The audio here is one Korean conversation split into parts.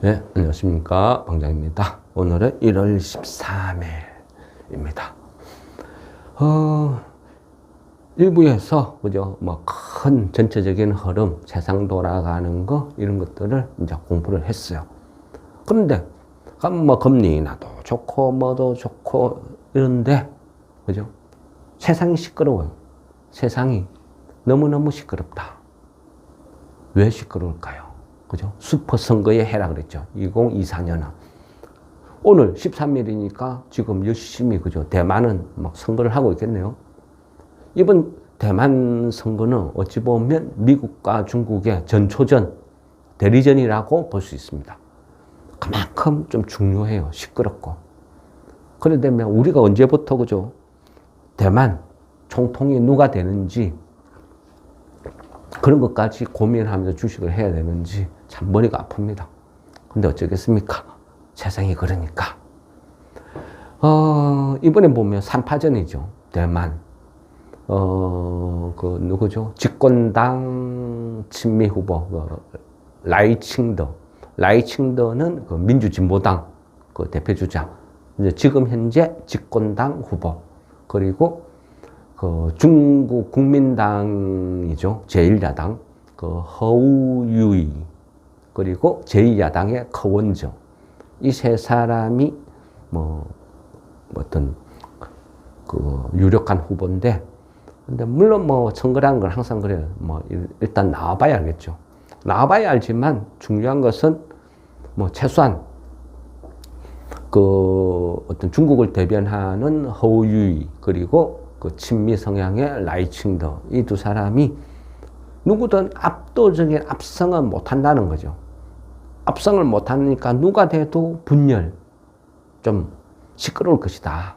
네, 안녕하십니까. 방장입니다. 오늘은 1월 13일입니다. 일부에서, 그죠? 큰 전체적인 흐름, 세상 돌아가는 거, 이런 것들을 이제 공부를 했어요. 그런데, 금리 인하도 좋고, 뭐도 좋고, 이런데, 그죠? 세상이 시끄러워요. 세상이 너무너무 시끄럽다. 왜 시끄러울까요? 그죠? 슈퍼 선거의 해라 그랬죠. 2024년은. 오늘 13일이니까 지금 열심히, 그죠? 대만은 막 선거를 하고 있겠네요. 이번 대만 선거는 어찌 보면 미국과 중국의 전초전, 대리전이라고 볼 수 있습니다. 그만큼 좀 중요해요. 시끄럽고. 그러려면 우리가 언제부터, 그죠? 대만 총통이 누가 되는지, 그런 것까지 고민하면서 주식을 해야 되는지 참 머리가 아픕니다. 근데 어쩌겠습니까? 세상이 그러니까. 이번에 보면 3파전이죠. 대만. 누구죠? 집권당 친미 후보, 라이칭더. 라이칭더는 민주진보당 대표주자. 이제 지금 현재 집권당 후보. 그리고 중국 국민당이죠. 제1야당, 허우유이, 그리고 제2야당의 커원저. 이 세 사람이, 어떤, 유력한 후보인데, 근데, 물론 선거라는 건 항상 그래요. 일단 나와봐야 알겠죠. 나와봐야 알지만, 중요한 것은, 최소한, 어떤 중국을 대변하는 허우유이, 그리고 친미 성향의 라이칭더, 이 두 사람이 누구든 압도적인 압승은 못한다는 거죠. 압승을 못하니까 누가 돼도 분열, 좀 시끄러울 것이다.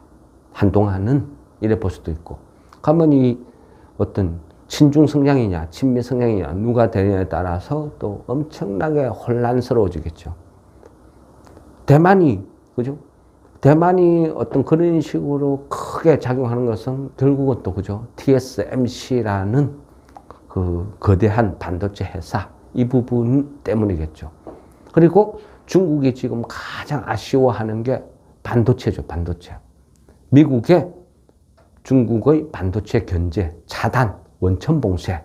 한동안은 이래 볼 수도 있고. 그러면 이 어떤 친중 성향이냐, 친미 성향이냐, 누가 되느냐에 따라서 또 엄청나게 혼란스러워지겠죠. 대만이, 그죠? 대만이 어떤 그런 식으로 크게 작용하는 것은 결국은 또, 그죠? TSMC라는 거대한 반도체 회사, 이 부분 때문이겠죠. 그리고 중국이 지금 가장 아쉬워하는 게 반도체죠, 반도체. 미국의 중국의 반도체 견제, 차단, 원천 봉쇄.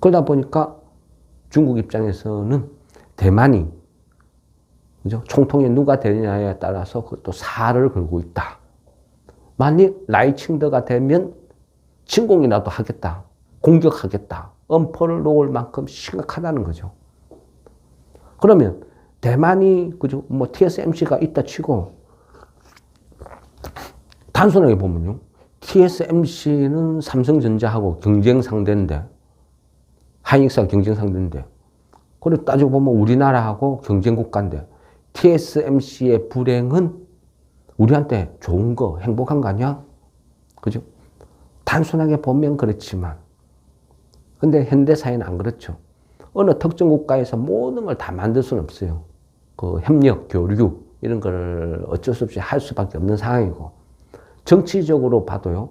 그러다 보니까 중국 입장에서는 대만이, 그죠? 총통이 누가 되느냐에 따라서 그것도 살을 걸고 있다. 만약 라이칭더가 되면 침공이라도 하겠다. 공격하겠다. 엄포를 놓을 만큼 심각하다는 거죠. 그러면 대만이, 그죠? TSMC가 있다 치고, 단순하게 보면요. TSMC는 삼성전자하고 경쟁 상대인데, 하이닉스가 경쟁 상대인데, 그리고 따지고 보면 우리나라하고 경쟁 국가인데, TSMC의 불행은 우리한테 좋은 거, 행복한 거 아니야? 그죠? 단순하게 보면 그렇지만, 근데 현대사회는 안 그렇죠. 어느 특정 국가에서 모든 걸 다 만들 수는 없어요. 협력, 교류, 이런 걸 어쩔 수 없이 할 수밖에 없는 상황이고, 정치적으로 봐도요,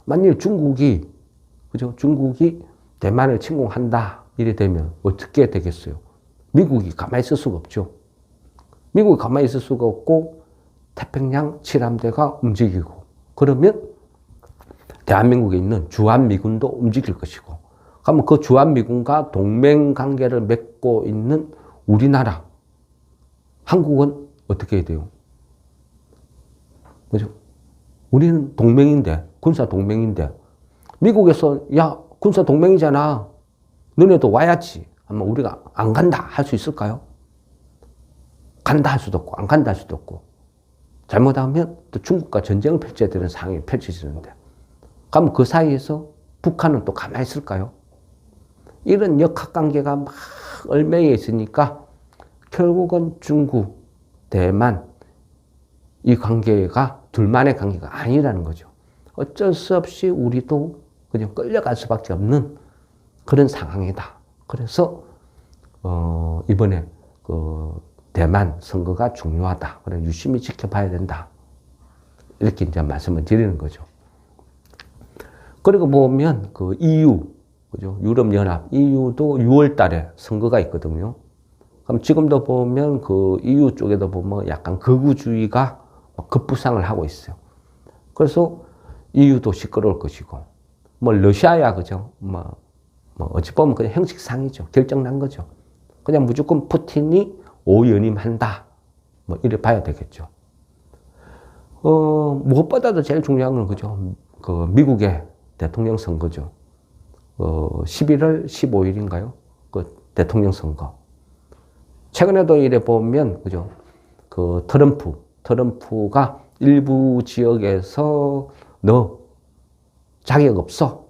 만일 중국이, 그죠? 중국이 대만을 침공한다, 이래 되면 어떻게 되겠어요? 미국이 가만히 있을 수가 없죠. 미국이 가만히 있을 수가 없고 태평양 칠함대가 움직이고, 그러면 대한민국에 있는 주한미군도 움직일 것이고, 그러면 그 주한미군과 동맹관계를 맺고 있는 우리나라, 한국은 어떻게 해야 돼요? 그죠? 우리는 동맹인데, 군사 동맹인데, 미국에서 야, 군사 동맹이잖아, 너네도 와야지 하면 우리가 안 간다 할 수 있을까요? 간다 할 수도 없고 안 간다 할 수도 없고, 잘못하면 또 중국과 전쟁을 펼쳐야 되는 상황이 펼쳐지는데, 그럼 그 사이에서 북한은 또 가만히 있을까요? 이런 역학관계가 막 얼매여 있으니까 결국은 중국, 대만, 이 관계가 둘만의 관계가 아니라는 거죠. 어쩔 수 없이 우리도 그냥 끌려갈 수밖에 없는 그런 상황이다. 그래서 이번에 대만 선거가 중요하다. 그래서 유심히 지켜봐야 된다. 이렇게 이제 말씀을 드리는 거죠. 그리고 보면 EU, 그죠? 유럽연합, EU도 6월 달에 선거가 있거든요. 그럼 지금도 보면 그 EU 쪽에도 보면 약간 극우주의가 급부상을 하고 있어요. 그래서 EU도 시끄러울 것이고, 뭐 러시아야 그죠? 뭐 어찌 보면 그냥 형식상이죠. 결정난 거죠. 그냥 무조건 푸틴이 오연임한다. 뭐 이래 봐야 되겠죠. 무엇보다도 제일 중요한 건 그죠? 그 미국의 대통령 선거죠. 11월 15일인가요? 그 대통령 선거. 최근에도 이래 보면 그죠? 그 트럼프가 일부 지역에서 너 자격 없어.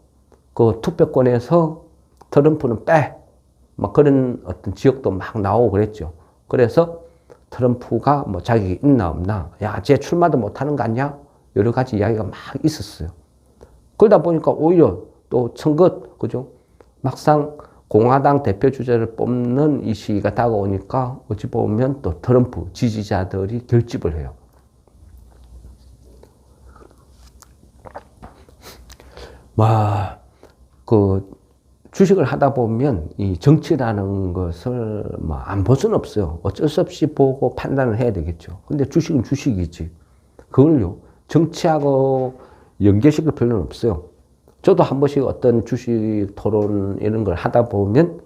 그 투표권에서 트럼프는 빼. 막 그런 어떤 지역도 막 나오고 그랬죠. 그래서 트럼프가 뭐 자격이 있나 없나. 야, 쟤 출마도 못하는 거 아니야? 여러 가지 이야기가 막 있었어요. 그러다 보니까 오히려 또 선거, 그죠? 막상 공화당 대표 주자를 뽑는 이 시기가 다가오니까 어찌 보면 또 트럼프 지지자들이 결집을 해요. 와, 그 주식을 하다 보면 이 정치라는 것을 뭐 안 볼 수는 없어요. 어쩔 수 없이 보고 판단을 해야 되겠죠. 근데 주식은 주식이지. 그걸요, 정치하고 연계시킬 필요는 없어요. 저도 한 번씩 어떤 주식 토론 이런 걸 하다 보면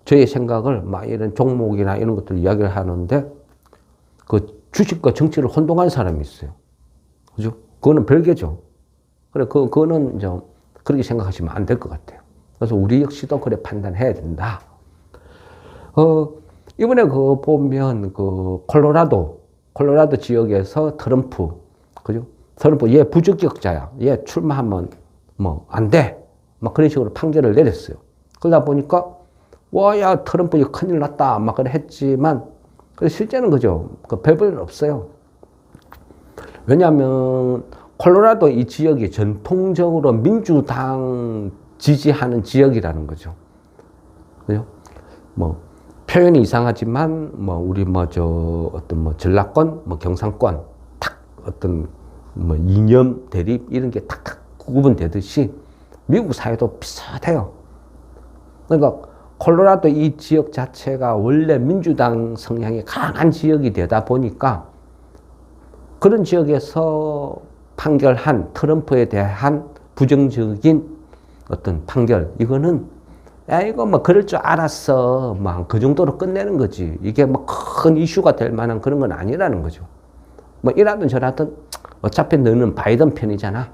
저의 생각을 막 이런 종목이나 이런 것들 이야기를 하는데 그 주식과 정치를 혼동하는 사람이 있어요. 그죠? 그거는 별개죠. 그래, 그거는 이제 그렇게 생각하시면 안 될 것 같아요. 그래서 우리 역시도 그래 판단해야 된다. 이번에 그 보면 그 콜로라도 지역에서 트럼프, 그죠? 트럼프 얘 부적격자야. 얘 출마하면 뭐 안 돼. 막 그런 식으로 판결을 내렸어요. 그러다 보니까 와야 트럼프 이거 큰일 났다. 막 그래 했지만 실제는 그죠? 그 별볼은 없어요. 왜냐하면 콜로라도 이 지역이 전통적으로 민주당 지지하는 지역이라는 거죠. 그죠? 뭐 표현이 이상하지만 뭐 우리 어떤 전라권, 경상권 탁 어떤 이념 대립 이런 게 탁탁 구분되듯이 미국 사회도 비슷해요. 그러니까 콜로라도 이 지역 자체가 원래 민주당 성향이 강한 지역이 되다 보니까 그런 지역에서 판결한 트럼프에 대한 부정적인 어떤 판결, 이거는 야 이거 그럴 줄 알았어, 그 정도로 끝내는 거지. 이게 큰 이슈가 될 만한 그런 건 아니라는 거죠. 이라든 저라든 어차피 너는 바이든 편이잖아.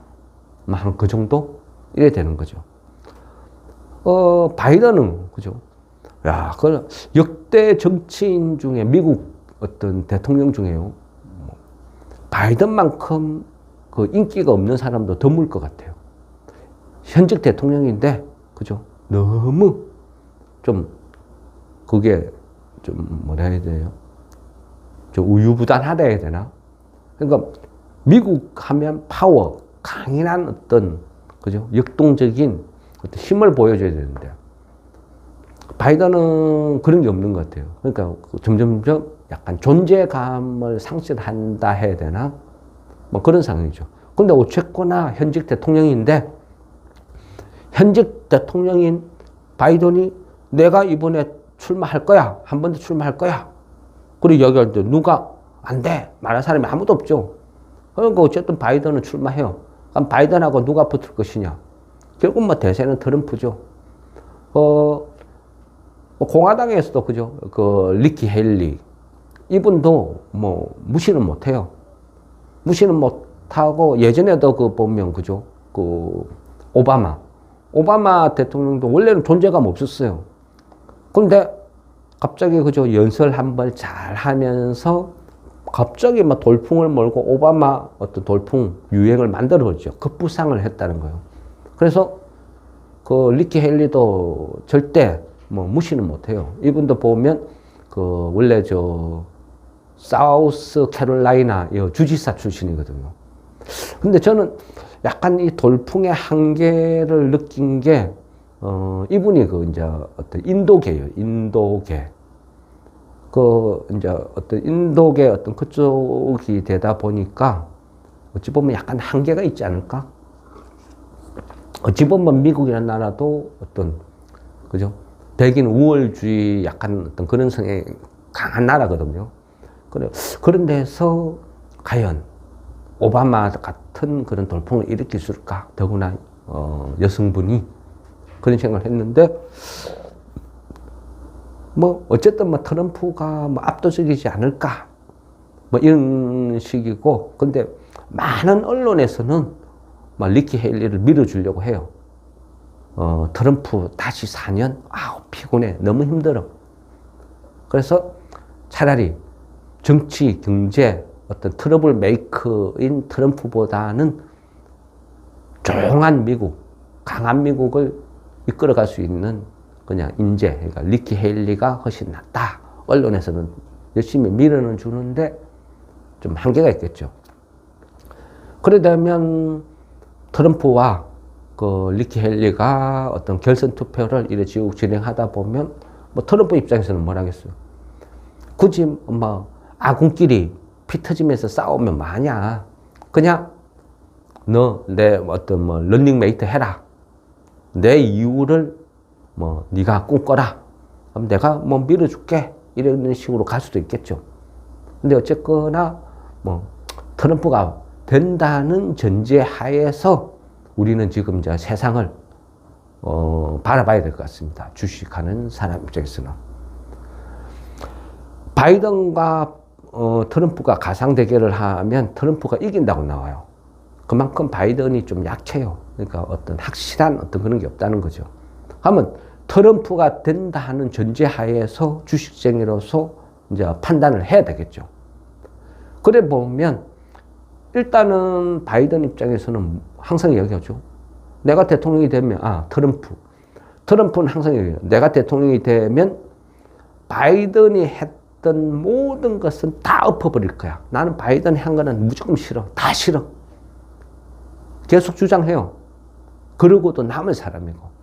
그 정도 이래 되는 거죠. 바이든은 그죠? 야, 그 역대 정치인 중에 미국 어떤 대통령 중에요, 바이든만큼 그 인기가 없는 사람도 드물 것 같아요. 현직 대통령인데, 그죠? 너무 좀, 그게 좀 뭐라 해야 돼요? 좀 우유부단하다 해야 되나? 그러니까 미국 하면 파워, 강인한 어떤, 그죠? 역동적인 어떤 힘을 보여줘야 되는데, 바이든은 그런 게 없는 것 같아요. 그러니까 점점점 약간 존재감을 상실한다 해야 되나? 그런 상황이죠. 근데 어쨌거나 현직 대통령인데, 현직 대통령인 바이든이 내가 이번에 출마할 거야. 한 번 더 출마할 거야. 그리고 이야기할 때 누가 안 돼. 말할 사람이 아무도 없죠. 그러니까 어쨌든 바이든은 출마해요. 그럼 바이든하고 누가 붙을 것이냐. 결국 대세는 트럼프죠. 공화당에서도 그죠. 그 리키 헤일리. 이분도 무시는 못해요. 무시는 못하고 예전에도 그 보면 그죠. 그 오바마 대통령도 원래는 존재감 없었어요. 그런데 갑자기 그죠. 연설 한 번 잘 하면서 갑자기 돌풍을 몰고 오바마 어떤 돌풍 유행을 만들어줬죠. 급부상을 했다는 거예요. 그래서 그 리키 헬리도 절대 무시는 못해요. 이분도 보면 그 원래 사우스 캐롤라이나 주지사 출신이거든요. 근데 저는 약간 이 돌풍의 한계를 느낀 게 이분이 그 이제 어떤 인도계예요. 인도계. 그 이제 어떤 인도계 어떤 그쪽이 되다 보니까 어찌 보면 약간 한계가 있지 않을까? 어찌 보면 미국이라는 나라도 어떤 그죠? 백인 우월주의 약간 어떤 그런 성향이 강한 나라거든요. 그런 데서 과연 오바마 같은 그런 돌풍을 일으킬 수 있을까? 더구나 여성분이 그런 생각을 했는데 뭐 어쨌든 뭐 트럼프가 뭐 압도적이지 않을까? 뭐 이런 식이고, 근데 많은 언론에서는 막 니키 헤일리를 밀어주려고 해요. 트럼프 다시 4년? 아우, 피곤해. 너무 힘들어. 그래서 차라리 정치, 경제, 어떤 트러블 메이커인 트럼프보다는 조용한 미국, 강한 미국을 이끌어갈 수 있는 그냥 인재, 그러니까 니키 헤일리가 훨씬 낫다. 언론에서는 열심히 밀어는 주는데 좀 한계가 있겠죠. 그러려면 트럼프와 그 니키 헤일리가 어떤 결선 투표를 이래 쭉 진행하다 보면 뭐 트럼프 입장에서는 뭘 하겠어요. 굳이 뭐 아군끼리 피 터지면서 싸우면 뭐하냐. 그냥 너 내 어떤 뭐 런닝메이트 해라. 내 이유를 뭐 네가 꿈꿔라. 그럼 내가 뭐 밀어줄게. 이런 식으로 갈 수도 있겠죠. 근데 어쨌거나 뭐 트럼프가 된다는 전제 하에서 우리는 지금 이제 세상을 바라봐야 될 것 같습니다. 주식하는 사람 입장에서는. 바이든과 트럼프가 가상 대결을 하면 트럼프가 이긴다고 나와요. 그만큼 바이든이 좀 약해요. 그러니까 어떤 확실한 어떤 그런 게 없다는 거죠. 하면 트럼프가 된다 하는 전제 하에서 주식쟁이로서 이제 판단을 해야 되겠죠. 그래 보면 일단은 바이든 입장에서는 항상 이야기하죠. 내가 대통령이 되면, 트럼프는 항상 얘기해요. 내가 대통령이 되면 바이든이 했던 모든 것은 다 엎어버릴 거야. 나는 바이든이 한 거는 무조건 싫어. 다 싫어. 계속 주장해요. 그러고도 남을 사람이고.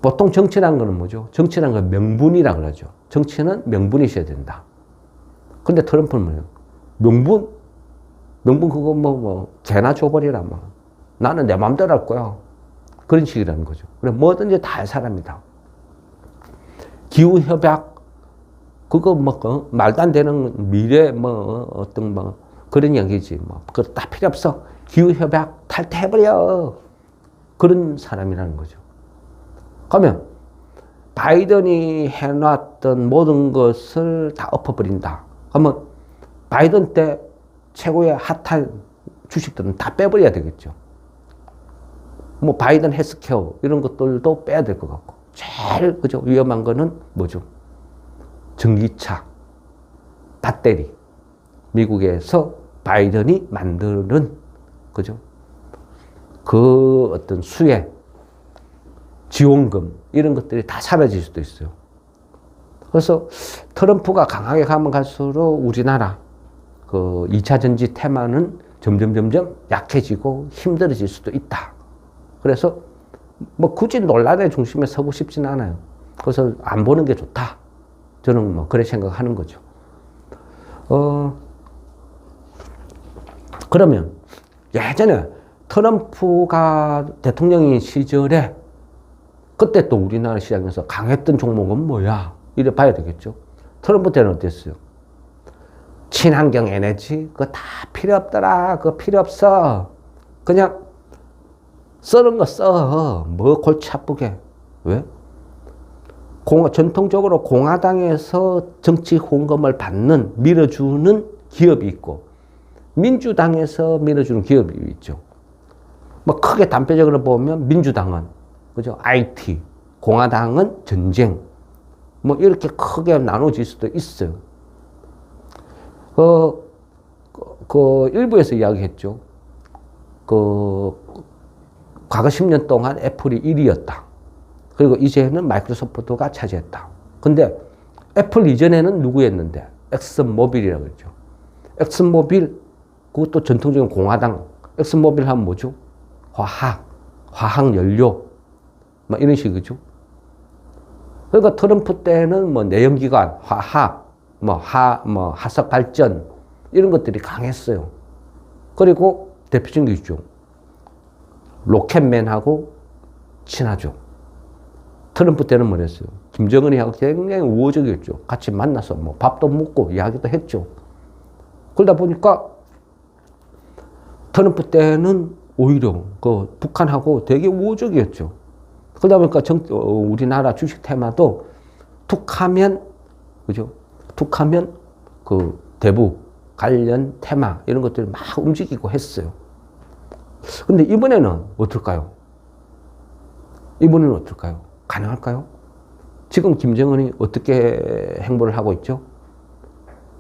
보통 정치라는 거는 뭐죠? 정치라는 건 명분이라 그러죠. 정치는 명분이 있어야 된다. 근데 트럼프는 뭐예요? 명분 그거 개나 줘버리라 뭐. 나는 내 마음대로 할 거야. 그런 식이라는 거죠. 그래 뭐든지 다 할 사람이다. 기후협약 그거 말도 안 되는 미래 어떤 그런 얘기지 그거 다 필요 없어. 기후협약 탈퇴해버려. 그런 사람이라는 거죠. 그러면 바이든이 해놨던 모든 것을 다 엎어버린다. 그러면 바이든 때 최고의 핫한 주식들은 다 빼버려야 되겠죠. 뭐 바이든 헬스케어 이런 것들도 빼야 될 것 같고, 제일 그죠 위험한 거는 뭐죠? 전기차, 배터리. 미국에서 바이든이 만드는 그죠? 그 어떤 수혜, 지원금 이런 것들이 다 사라질 수도 있어요. 그래서 트럼프가 강하게 가면 갈수록 우리나라 그 2차 전지 테마는 점점 약해지고 힘들어질 수도 있다. 그래서 뭐 굳이 논란의 중심에 서고 싶지는 않아요. 그래서 안 보는 게 좋다. 저는 뭐 그래 생각하는 거죠. 그러면 예전에 트럼프가 대통령인 시절에 그때 또 우리나라 시장에서 강했던 종목은 뭐야? 이래 봐야 되겠죠. 트럼프 때는 어땠어요? 친환경 에너지 그거 다 필요 없더라. 그거 필요 없어. 그냥 쓰는 거 써. 뭐 골치 아프게. 왜? 전통적으로 공화당에서 정치 후원금을 받는 밀어주는 기업이 있고 민주당에서 밀어주는 기업이 있죠. 뭐 크게 단편적으로 보면 민주당은 그죠? IT, 공화당은 전쟁. 뭐 이렇게 크게 나눠질 수도 있어요. 일부에서 이야기했죠. 과거 10년 동안 애플이 1위였다. 그리고 이제는 마이크로소프트가 차지했다. 근데 애플 이전에는 누구였는데? 엑슨모빌이라고 그러죠. 엑슨모빌, 그것도 전통적인 공화당. 엑슨모빌 하면 뭐죠? 화학연료. 막 이런 식이죠. 그러니까 트럼프 때는 뭐 내연기관, 화학, 화석 발전, 이런 것들이 강했어요. 그리고 대표적인 게 있죠. 로켓맨하고 친하죠. 트럼프 때는 뭐랬어요? 김정은이하고 굉장히 우호적이었죠. 같이 만나서 뭐 밥도 먹고 이야기도 했죠. 그러다 보니까 트럼프 때는 오히려 그 북한하고 되게 우호적이었죠. 그러다 보니까 우리나라 주식 테마도 툭하면, 그죠? 툭하면 그 대북 관련 테마 이런 것들이 막 움직이고 했어요. 근데 이번에는 어떨까요? 이번에는 어떨까요? 가능할까요? 지금 김정은이 어떻게 행보를 하고 있죠?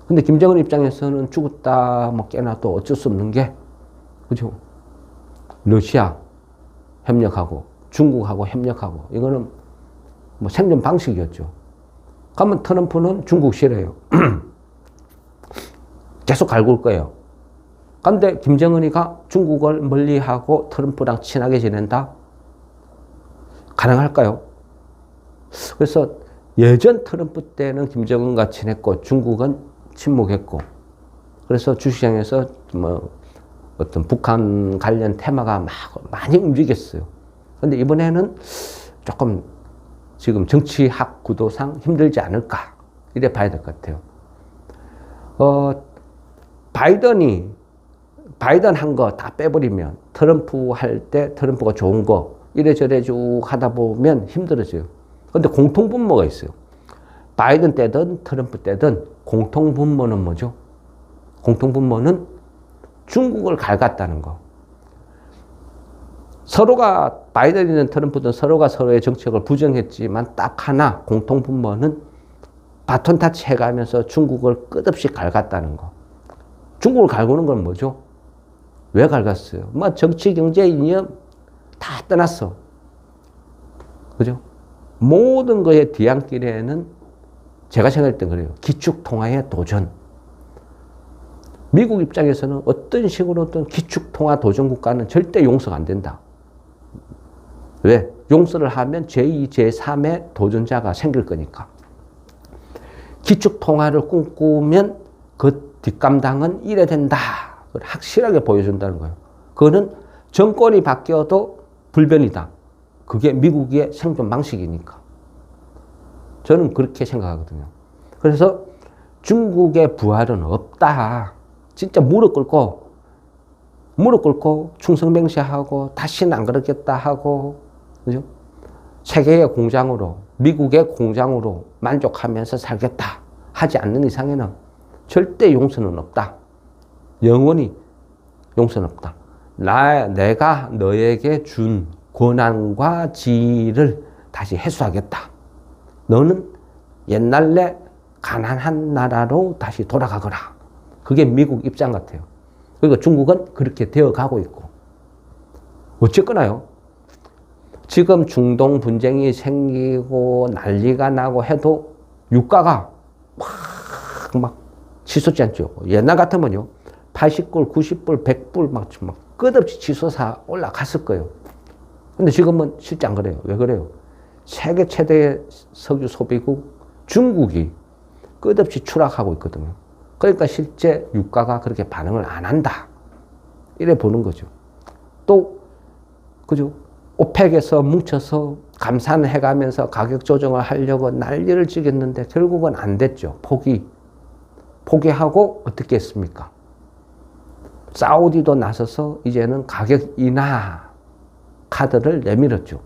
근데 김정은 입장에서는 죽었다 뭐 깨나도 어쩔 수 없는 게, 그죠? 러시아 협력하고 중국하고 협력하고 이거는 뭐 생존 방식이었죠. 그러면 트럼프는 중국 싫어요. 계속 갈굴 거예요. 그런데 김정은이가 중국을 멀리하고 트럼프랑 친하게 지낸다? 가능할까요? 그래서 예전 트럼프 때는 김정은과 친했고 중국은 침묵했고, 그래서 주시장에서 뭐 어떤 북한 관련 테마가 막 많이 움직였어요. 근데 이번에는 조금 지금 정치학 구도상 힘들지 않을까 이래 봐야 될 것 같아요. 바이든 한 거 다 빼버리면 트럼프 할 때 트럼프가 좋은 거 이래저래 쭉 하다 보면 힘들어져요. 근데 공통분모가 있어요. 바이든 때든 트럼프 때든 공통분모는 뭐죠? 공통분모는 중국을 갈갔다는 거. 서로가 바이든이든 트럼프든 서로가 서로의 정책을 부정했지만 딱 하나 공통분모는 바톤 타치 해가면서 중국을 끝없이 갈갔다는 거. 중국을 갈구는 건 뭐죠? 왜 갈갔어요? 뭐 정치, 경제, 이념 다 떠났어. 그죠? 모든 거의 뒤안길에는 제가 생각할 때 그래요. 기축통화의 도전. 미국 입장에서는 어떤 식으로든 기축통화 도전 국가는 절대 용서가 안 된다. 왜? 용서를 하면 제2, 제3의 도전자가 생길 거니까. 기축통화를 꿈꾸면 그 뒷감당은 이래 된다. 그걸 확실하게 보여준다는 거예요. 그거는 정권이 바뀌어도 불변이다. 그게 미국의 생존 방식이니까. 저는 그렇게 생각하거든요. 그래서 중국의 부활은 없다. 진짜 무릎 꿇고 충성맹세하고 다시는 안 그러겠다 하고, 그죠? 세계의 공장으로, 미국의 공장으로 만족하면서 살겠다 하지 않는 이상에는 절대 용서는 없다. 영원히 용서는 없다. 내가 너에게 준 권한과 지위를 다시 회수하겠다. 너는 옛날에 가난한 나라로 다시 돌아가거라. 그게 미국 입장 같아요. 그리고 중국은 그렇게 되어가고 있고. 어쨌거나요. 지금 중동 분쟁이 생기고 난리가 나고 해도 유가가 막 치솟지 않죠. 옛날 같으면요. 80불, 90불, 100불 막 끝없이 치솟아 올라갔을 거예요. 근데 지금은 실제 안 그래요. 왜 그래요? 세계 최대의 석유 소비국 중국이 끝없이 추락하고 있거든요. 그러니까 실제 유가가 그렇게 반응을 안 한다. 이래 보는 거죠. 또, 그죠? 오펙에서 뭉쳐서 감산해 가면서 가격 조정을 하려고 난리를 치겠는데 결국은 안 됐죠. 포기하고 어떻게 했습니까? 사우디도 나서서 이제는 가격 인하 카드를 내밀었죠.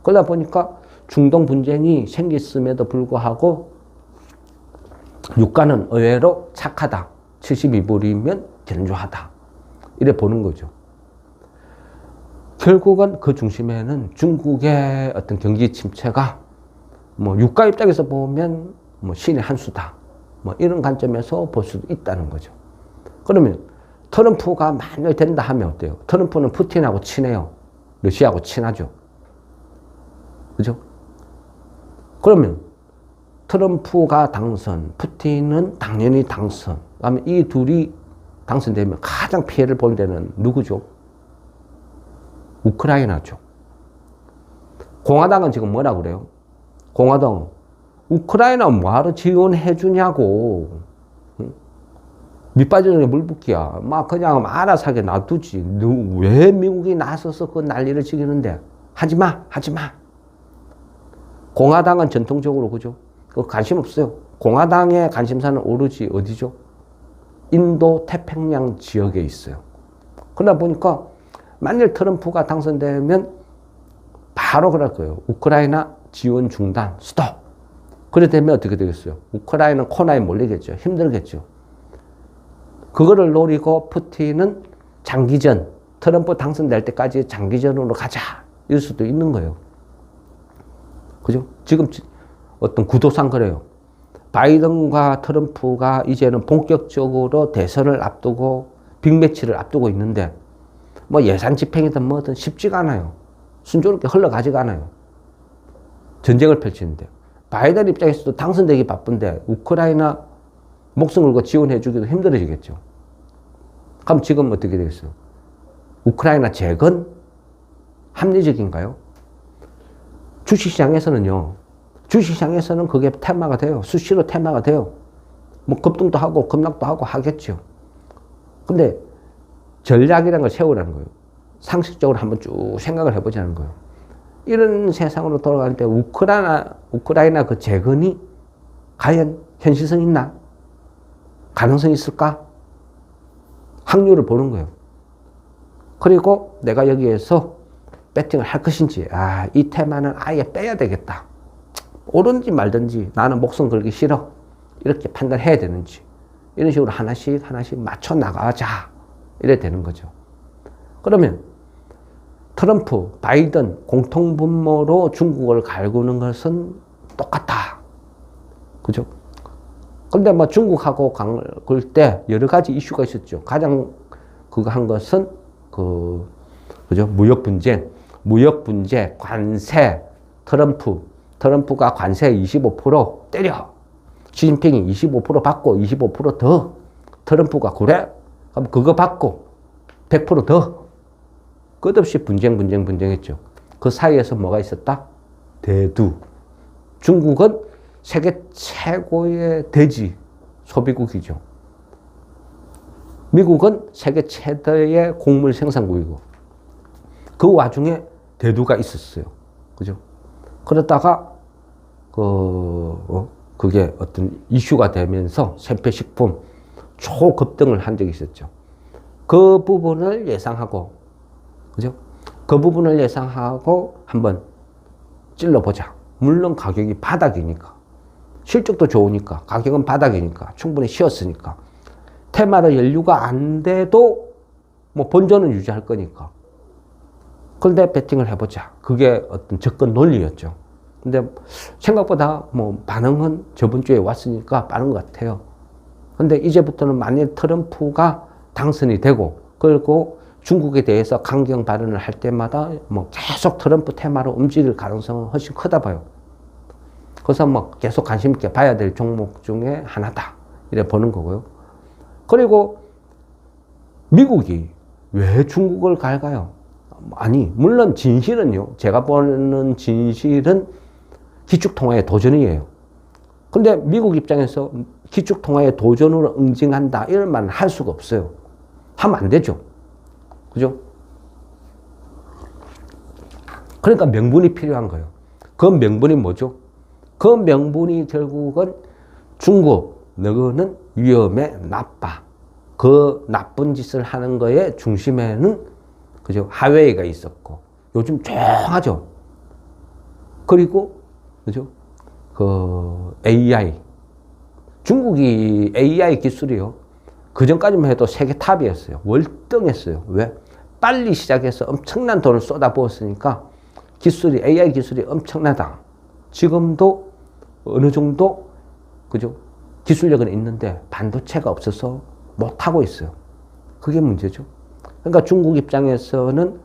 그러다 보니까 중동 분쟁이 생겼음에도 불구하고 유가는 의외로 착하다. 72불이면 견조하다. 이래 보는 거죠. 결국은 그 중심에는 중국의 어떤 경기 침체가 뭐 유가 입장에서 보면 뭐 신의 한 수다. 뭐 이런 관점에서 볼 수도 있다는 거죠. 그러면 트럼프가 만일 된다 하면 어때요? 트럼프는 푸틴하고 친해요. 러시아하고 친하죠. 그죠? 그러면 트럼프가 당선, 푸틴은 당연히 당선. 그러면 이 둘이 당선되면 가장 피해를 볼 데는 누구죠? 우크라이나죠. 공화당은 지금 뭐라 그래요? 공화당, 우크라이나 뭐하러 지원해 주냐고. 밑빠지는 물 붓기야. 막 그냥 알아서 하게 놔두지. 왜 미국이 나서서 그 난리를 치기는데? 하지 마. 공화당은 전통적으로 그죠? 그 관심 없어요. 공화당의 관심사는 오로지 어디죠? 인도 태평양 지역에 있어요. 그러다 보니까 만일 트럼프가 당선되면 바로 그럴 거예요. 우크라이나 지원 중단, 스톱. 그래 되면 어떻게 되겠어요? 우크라이나는 코너에 몰리겠죠. 힘들겠죠. 그거를 노리고 푸틴은 장기전, 트럼프 당선될 때까지 장기전으로 가자. 이럴 수도 있는 거예요. 그죠? 지금 어떤 구도상 그래요. 바이든과 트럼프가 이제는 본격적으로 대선을 앞두고 빅매치를 앞두고 있는데 뭐 예산 집행이든 뭐든 쉽지가 않아요. 순조롭게 흘러가지가 않아요. 전쟁을 펼치는데. 바이든 입장에서도 당선되기 바쁜데 우크라이나 목숨 걸고 지원해 주기도 힘들어지겠죠. 그럼 지금 어떻게 되겠어요? 우크라이나 재건? 합리적인가요? 주식시장에서는요. 주식시장에서는 그게 테마가 돼요. 수시로 테마가 돼요. 뭐 급등도 하고 급락도 하고 하겠죠. 근데 전략이라는 걸 세우라는 거예요. 상식적으로 한번 쭉 생각을 해보자는 거예요. 이런 세상으로 돌아갈 때 우크라이나 그 재건이 과연 현실성 있나? 가능성이 있을까? 확률을 보는 거예요. 그리고 내가 여기에서 배팅을 할 것인지, 이 테마는 아예 빼야 되겠다. 옳은지 말든지 나는 목숨 걸기 싫어. 이렇게 판단해야 되는지. 이런 식으로 하나씩 맞춰 나가자. 이래 되는 거죠. 그러면 트럼프, 바이든 공통분모로 중국을 갈구는 것은 똑같다. 그죠? 근데 뭐 중국하고 갈굴 때 여러 가지 이슈가 있었죠. 가장 그거 한 것은 그죠? 무역 분쟁, 관세, 트럼프가 관세 25% 때려. 시진핑이 25% 받고 25% 더. 트럼프가 그래? 그럼 그거 받고 100% 더. 끝없이 분쟁했죠. 그 사이에서 뭐가 있었다? 대두. 중국은 세계 최고의 대지 소비국이죠. 미국은 세계 최대의 곡물 생산국이고 그 와중에 대두가 있었어요. 그죠? 그러다가 그게 어떤 이슈가 되면서 생필식품 초급등을 한 적이 있었죠. 그 부분을 예상하고 그죠? 그 부분을 예상하고 한번 찔러보자. 물론 가격이 바닥이니까. 실적도 좋으니까. 가격은 바닥이니까. 충분히 쉬었으니까. 테마로 연류가 안 돼도 뭐 본전은 유지할 거니까. 그런데 배팅을 해보자. 그게 어떤 접근 논리였죠. 근데 생각보다 뭐 반응은 저번 주에 왔으니까 빠른 것 같아요. 근데 이제부터는 만일 트럼프가 당선이 되고 그리고 중국에 대해서 강경 발언을 할 때마다 뭐 계속 트럼프 테마로 움직일 가능성은 훨씬 크다 봐요. 그래서 뭐 계속 관심 있게 봐야 될 종목 중에 하나다. 이래 보는 거고요. 그리고 미국이 왜 중국을 갈까요? 아니, 물론 진실은요. 제가 보는 진실은 기축통화의 도전이에요. 근데 미국 입장에서 기축통화의 도전으로 응징한다. 이런 말은 할 수가 없어요. 하면 안 되죠. 그죠? 그러니까 명분이 필요한 거예요. 그 명분이 뭐죠? 그 명분이 결국은 중국, 너는 위험해, 나빠. 그 나쁜 짓을 하는 거에 중심에는 그죠? 하웨이가 있었고, 요즘 조용하죠? 그리고, 그죠? AI. 중국이 AI 기술이요. 그 전까지만 해도 세계 탑이었어요. 월등했어요. 왜? 빨리 시작해서 엄청난 돈을 쏟아부었으니까 AI 기술이 엄청나다. 지금도 어느 정도, 그죠? 기술력은 있는데 반도체가 없어서 못하고 있어요. 그게 문제죠. 그러니까 중국 입장에서는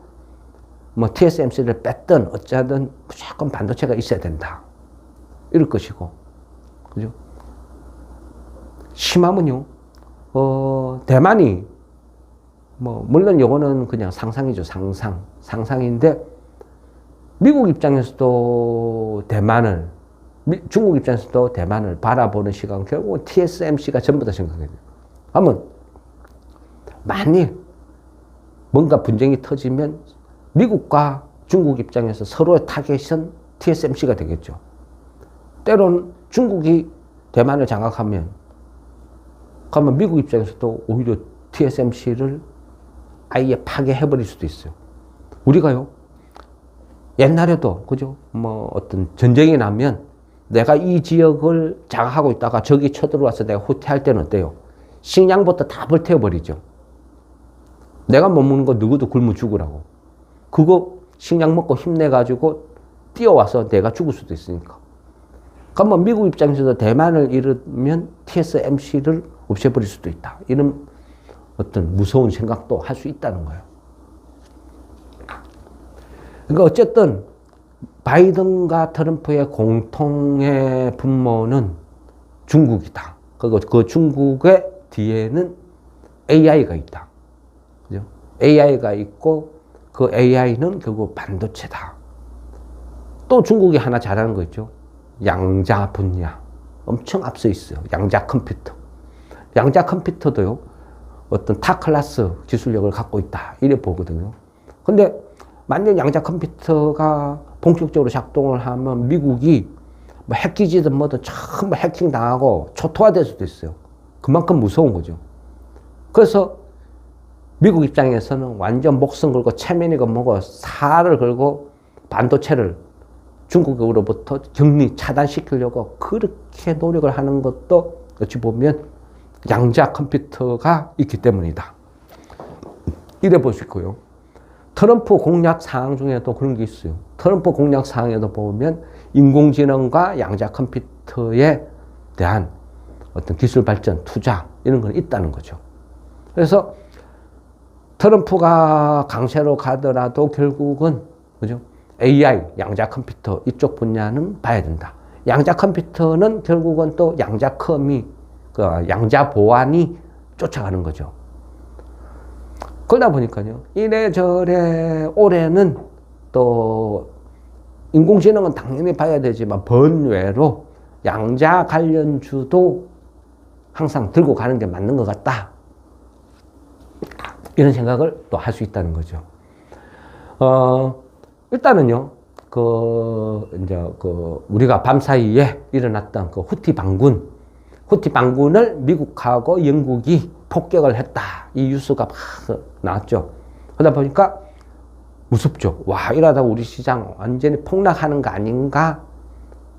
뭐 TSMC를 뺐든 어쩌든 무조건 반도체가 있어야 된다. 이럴 것이고. 그죠? 심하면요. 대만이 뭐 물론 요거는 그냥 상상이죠. 상상인데 미국 입장에서도 중국 입장에서도 대만을 바라보는 시간 결국은 TSMC가 전부 다 생각해야 돼요. 그러면 만일 뭔가 분쟁이 터지면 미국과 중국 입장에서 서로의 타겟은 TSMC가 되겠죠. 때로는 중국이 대만을 장악하면, 그러면 미국 입장에서도 오히려 TSMC를 아예 파괴해버릴 수도 있어요. 우리가요, 옛날에도, 그죠? 뭐 어떤 전쟁이 나면 내가 이 지역을 장악하고 있다가 적이 쳐들어와서 내가 후퇴할 때는 어때요? 식량부터 다 불태워버리죠. 내가 못 먹는 거 누구도 굶어 죽으라고. 그거 식량 먹고 힘내가지고 뛰어와서 내가 죽을 수도 있으니까. 그러면 미국 입장에서도 대만을 잃으면 TSMC를 없애버릴 수도 있다. 이런 어떤 무서운 생각도 할 수 있다는 거예요. 그러니까 어쨌든 바이든과 트럼프의 공통의 분모는 중국이다. 그리고 그 중국의 뒤에는 AI가 있다. 그죠? AI가 있고 그 AI는 결국 반도체다. 또 중국이 하나 잘하는 거 있죠. 양자 분야. 엄청 앞서 있어요. 양자 컴퓨터. 양자 컴퓨터도요, 어떤 타 클래스 기술력을 갖고 있다. 이래 보거든요. 근데 만약 양자 컴퓨터가 본격적으로 작동을 하면 미국이 뭐 핵기지든 뭐든 전부 해킹 당하고 초토화될 수도 있어요. 그만큼 무서운 거죠. 그래서 미국 입장에서는 완전 목숨 걸고 체면이고 뭐고 살을 걸고 반도체를 중국으로부터 격리 차단시키려고 그렇게 노력을 하는 것도 어찌 보면 양자 컴퓨터가 있기 때문이다. 이래 볼 수 있고요. 트럼프 공약 사항 중에도 그런 게 있어요. 트럼프 공약 사항에도 보면 인공지능과 양자 컴퓨터에 대한 어떤 기술 발전, 투자 이런 건 있다는 거죠. 그래서 트럼프가 강세로 가더라도 결국은 그죠? AI, 양자 컴퓨터 이쪽 분야는 봐야 된다. 양자 컴퓨터는 결국은 또 양자컴이 그 양자 보안이 쫓아가는 거죠. 그러다 보니까요, 이래저래 올해는 또 인공지능은 당연히 봐야 되지만 번외로 양자 관련주도 항상 들고 가는 게 맞는 것 같다. 이런 생각을 또 할 수 있다는 거죠. 일단은요, 우리가 밤사이에 일어났던 그 후티 반군을 미국하고 영국이 폭격을 했다. 이 뉴스가 막 나왔죠. 그러다 보니까 무섭죠. 와, 이러다가 우리 시장 완전히 폭락하는 거 아닌가?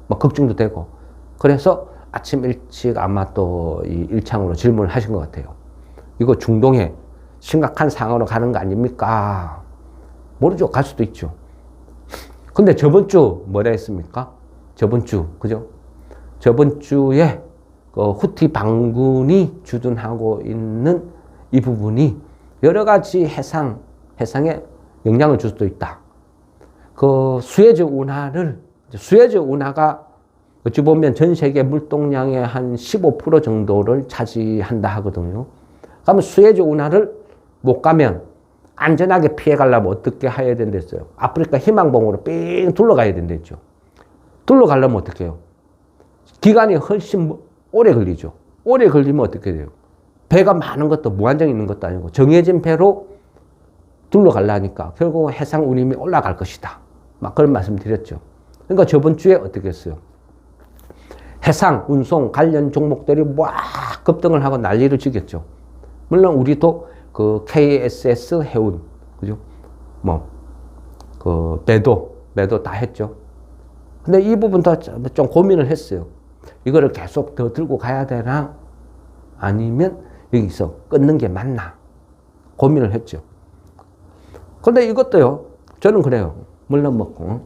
뭐 걱정도 되고. 그래서 아침 일찍 아마 또 이 일창으로 질문을 하신 것 같아요. 이거 중동에 심각한 상황으로 가는 거 아닙니까? 모르죠. 갈 수도 있죠. 근데 저번 주 뭐라 했습니까? 저번 주, 그죠? 저번 주에 그 후티 반군이 주둔하고 있는 이 부분이 여러 가지 해상에 영향을 줄 수도 있다. 그 수에즈 운하가 어찌 보면 전 세계 물동량의 한 15% 정도를 차지한다 하거든요. 그러면 수에즈 운하를 못 가면 안전하게 피해 가려면 어떻게 해야 된댔어요? 아프리카 희망봉으로 삥 둘러가야 된댔죠. 둘러가려면 어떻게 해요? 기간이 훨씬 오래 걸리죠. 오래 걸리면 어떻게 돼요? 배가 많은 것도 무한정 있는 것도 아니고 정해진 배로 둘러가려니까 결국 해상 운임이 올라갈 것이다. 막 그런 말씀 드렸죠. 그러니까 저번 주에 어떻게 했어요? 해상, 운송 관련 종목들이 막 급등을 하고 난리를 치겠죠. 물론 우리도 그 KSS 해운, 그죠? 매도 다 했죠. 근데 이 부분도 좀 고민을 했어요. 이거를 계속 더 들고 가야 되나? 아니면 여기서 끊는 게 맞나? 고민을 했죠. 근데 이것도요, 저는 그래요. 물론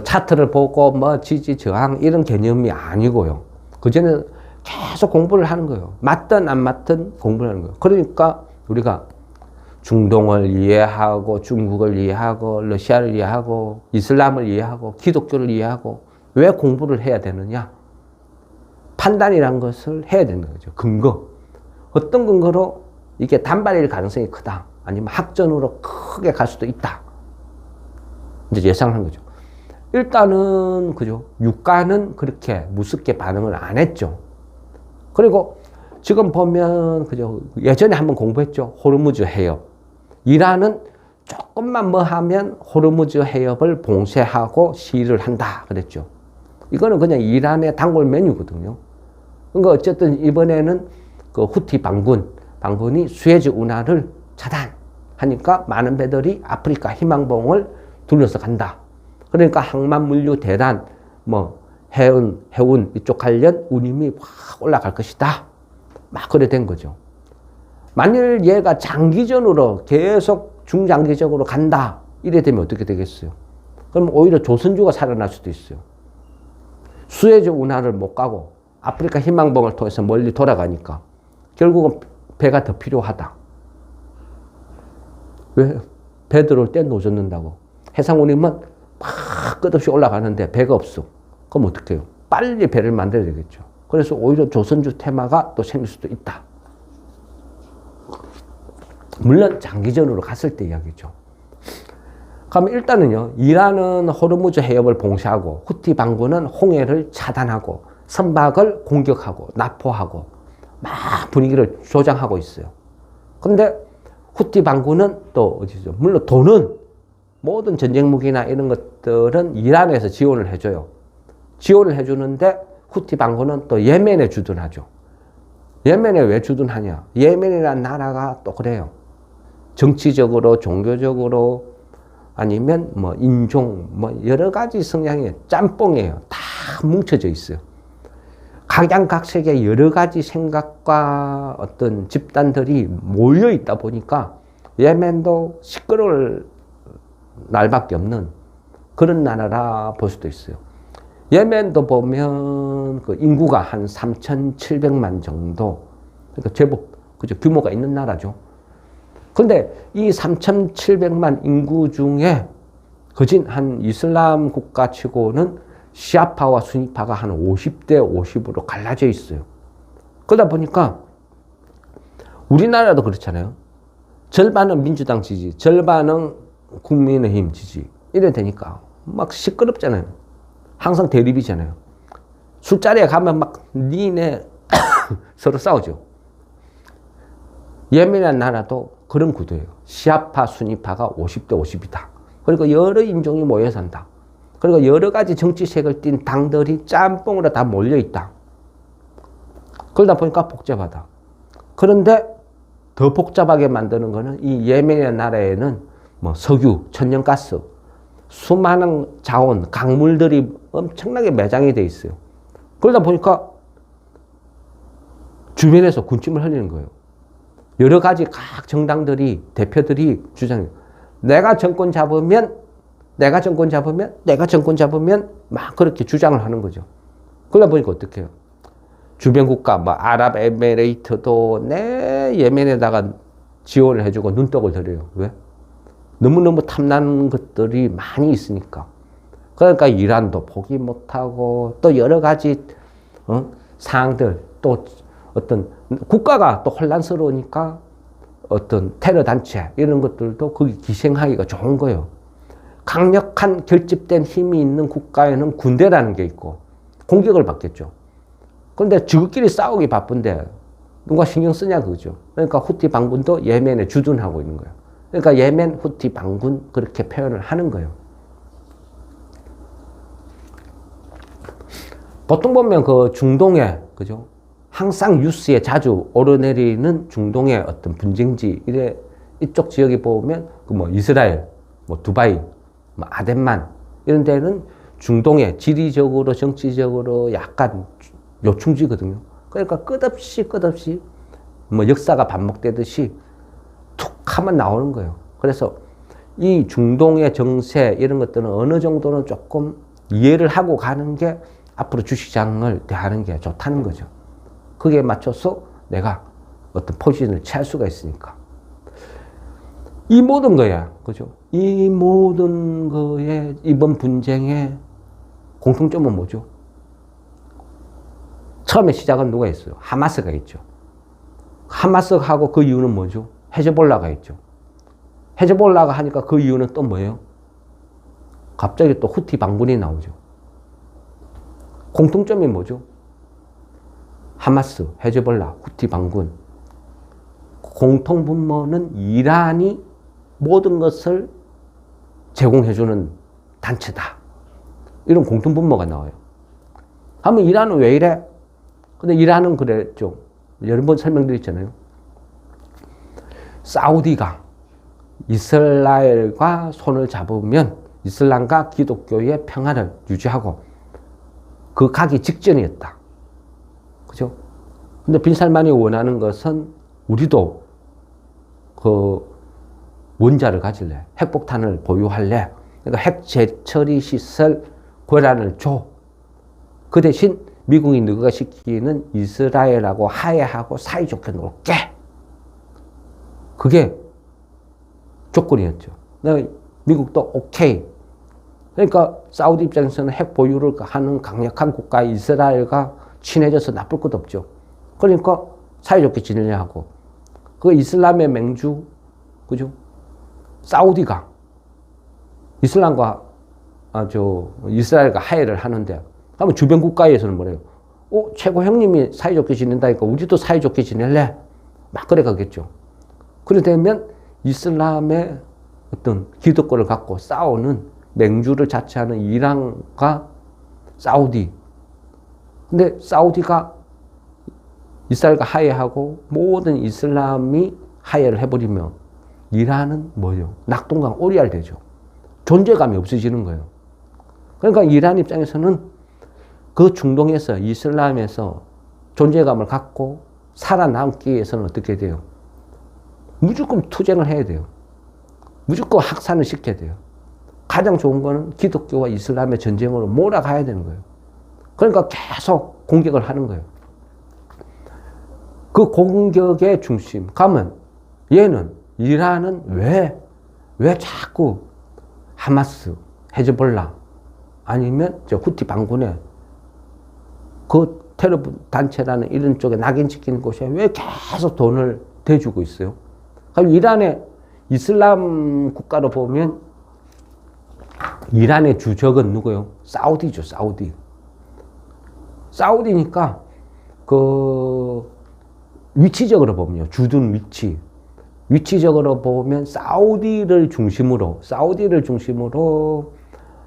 차트를 보고 지지 저항 이런 개념이 아니고요. 그전에 계속 공부를 하는 거예요. 맞든 안 맞든 공부를 하는 거예요. 그러니까 우리가 중동을 이해하고 중국을 이해하고 러시아를 이해하고 이슬람을 이해하고 기독교를 이해하고 왜 공부를 해야 되느냐? 판단이란 것을 해야 되는 거죠. 근거. 어떤 근거로 이게 단발일 가능성이 크다. 아니면 학전으로 크게 갈 수도 있다. 이제 예상한 거죠. 일단은 그죠. 유가는 그렇게 무섭게 반응을 안 했죠. 그리고 지금 보면 그죠. 예전에 한번 공부했죠. 호르무즈 해협. 이란은 조금만 뭐 하면 호르무즈 해협을 봉쇄하고 시위를 한다 그랬죠. 이거는 그냥 이란의 단골 메뉴거든요. 그러니까 어쨌든 이번에는 그 후티 반군이 수에즈 운하를 차단하니까 많은 배들이 아프리카 희망봉을 둘러서 간다. 그러니까 항만 물류 대란, 뭐 해운 이쪽 관련 운임이 확 올라갈 것이다. 막 그래 된 거죠. 만일 얘가 장기전으로 계속 중장기적으로 간다. 이래 되면 어떻게 되겠어요? 그럼 오히려 조선주가 살아날 수도 있어요. 수에즈 운하를 못 가고 아프리카 희망봉을 통해서 멀리 돌아가니까 결국은 배가 더 필요하다. 왜? 배 들어올 때 노젓는다고. 해상운임은 막 끝없이 올라가는데 배가 없어. 그럼 어떻게 해요? 빨리 배를 만들어야 되겠죠. 그래서 오히려 조선주 테마가 또 생길 수도 있다. 물론 장기전으로 갔을 때 이야기죠. 그럼 일단은요, 이란은 호르무즈 해협을 봉쇄하고 후티 반군은 홍해를 차단하고 선박을 공격하고 납포하고 막 분위기를 조장하고 있어요. 근데 후티 반군은 또 어디죠? 물론 돈은 모든 전쟁 무기나 이런 것들은 이란에서 지원을 해줘요. 지원을 해주는데 후티 반군은 또 예멘에 주둔하죠. 예멘에 왜 주둔하냐? 예멘이라는 나라가 또 그래요. 정치적으로, 종교적으로, 아니면 뭐 인종, 뭐 여러 가지 성향이 짬뽕이에요. 다 뭉쳐져 있어요. 각양각색의 여러 가지 생각과 어떤 집단들이 모여 있다 보니까 예멘도 시끄러울 날밖에 없는 그런 나라라 볼 수도 있어요. 예멘도 보면 그 인구가 한 3,700만 정도, 그러니까 제법 그죠, 규모가 있는 나라죠. 근데 이 3,700만 인구 중에 거진 한 이슬람 국가치고는 시아파와 수니파가 한 50대 50으로 갈라져 있어요. 그러다 보니까 우리나라도 그렇잖아요. 절반은 민주당 지지, 절반은 국민의힘 지지. 이래 되니까 막 시끄럽잖아요. 항상 대립이잖아요. 술자리에 가면 막 니네 서로 싸우죠. 예멘이라는 나라도 그런 구도예요. 시아파, 수니파가 50대 50이다. 그리고 여러 인종이 모여 산다. 그리고 여러 가지 정치색을 띤 당들이 짬뽕으로 다 몰려 있다. 그러다 보니까 복잡하다. 그런데 더 복잡하게 만드는 거는 이 예멘이라는 나라에는 뭐 석유, 천연가스, 수많은 자원, 강물들이 엄청나게 매장이 돼 있어요. 그러다 보니까 주변에서 군침을 흘리는 거예요. 여러 가지 각 정당들이, 대표들이 주장해요. 내가 정권 잡으면 막 그렇게 주장을 하는 거죠. 그러다 보니까 어떻게 해요? 주변 국가, 뭐 아랍에미레이트도 내 예멘에다가 지원을 해주고 눈독을 들여요. 왜? 너무너무 탐나는 것들이 많이 있으니까. 그러니까 이란도 포기 못하고 또 여러 가지 상황들, 또 어떤 국가가 또 혼란스러우니까 어떤 테러 단체 이런 것들도 거기 기생하기가 좋은 거예요. 강력한 결집된 힘이 있는 국가에는 군대라는 게 있고 공격을 받겠죠. 그런데 저끼리 싸우기 바쁜데 누가 신경 쓰냐 그거죠. 그러니까 후티 반군도 예멘에 주둔하고 있는 거예요. 그러니까 예멘 후티 반군 그렇게 표현을 하는 거예요. 보통 보면 그 중동에, 그죠? 항상 뉴스에 자주 오르내리는 중동의 어떤 분쟁지, 이쪽 지역에 보면 그 뭐 이스라엘, 뭐 두바이, 뭐 아덴만 이런 데는 중동의 지리적으로 정치적으로 약간 요충지거든요. 그러니까 끝없이 뭐 역사가 반복되듯이 툭 하면 나오는 거예요. 그래서 이 중동의 정세 이런 것들은 어느 정도는 조금 이해를 하고 가는 게 앞으로 주식시장을 대하는 게 좋다는 거죠. 거기에 맞춰서 내가 어떤 포지션을 취할 수가 있으니까. 이 모든 거야, 그죠? 이 모든 거에 이번 분쟁의 공통점은 뭐죠? 처음에 시작은 누가 있어요? 하마스가 있죠. 하마스하고 그 이유는 뭐죠? 헤즈볼라가 있죠. 헤즈볼라가 하니까 그 이유는 또 뭐예요? 갑자기 또 후티 반군이 나오죠. 공통점이 뭐죠? 하마스, 헤즈볼라, 후티 반군. 공통분모는 이란이 모든 것을 제공해주는 단체다. 이런 공통분모가 나와요. 하면 이란은 왜 이래? 근데 이란은 그랬죠. 여러 번 설명드렸잖아요. 사우디가 이스라엘과 손을 잡으면 이슬람과 기독교의 평화를 유지하고 그 가기 직전이었다. 그죠? 근데 빈살만이 원하는 것은 우리도 그 원자를 가질래. 핵폭탄을 보유할래. 그러니까 핵 재처리 시설 권한을 줘. 그 대신 미국이 너가 시키는 이스라엘하고 화해하고 사이좋게 놀게. 그게 조건이었죠. 미국도 오케이. 그러니까 사우디 입장에서는 핵 보유를 하는 강력한 국가 이스라엘과 친해져서 나쁠 것도 없죠. 그러니까 사이좋게 지내려 하고 그 이슬람의 맹주, 그죠? 사우디가 이슬람과 이스라엘과 화해를 하는데, 그러면 주변 국가에서는 뭐래요? 최고 형님이 사이좋게 지낸다니까 우리도 사이좋게 지낼래? 막 그래 가겠죠. 그러되면 이슬람의 어떤 기득권을 갖고 싸우는 맹주를 자처하는 이란과 사우디. 근데 사우디가 이스라엘과 화해하고 모든 이슬람이 화해를 해버리면 이란은 뭐예요? 낙동강 오리알 되죠. 존재감이 없어지는 거예요. 그러니까 이란 입장에서는 그 중동에서 이슬람에서 존재감을 갖고 살아남기 위해서는 어떻게 돼요? 무조건 투쟁을 해야 돼요. 무조건 확산을 시켜야 돼요. 가장 좋은 거는 기독교와 이슬람의 전쟁으로 몰아가야 되는 거예요. 그러니까 계속 공격을 하는 거예요. 그 공격의 중심 가면 얘는 이란은 왜 자꾸 하마스, 헤즈볼라 아니면 후티 반군의 그 테러 단체라는 이런 쪽에 낙인 찍히는 곳에 왜 계속 돈을 대주고 있어요? 그럼 이란의 이슬람 국가로 보면 이란의 주적은 누구예요? 사우디죠, 사우디. 사우디니까 그 위치적으로 보면요, 주둔 위치적으로 보면 사우디를 중심으로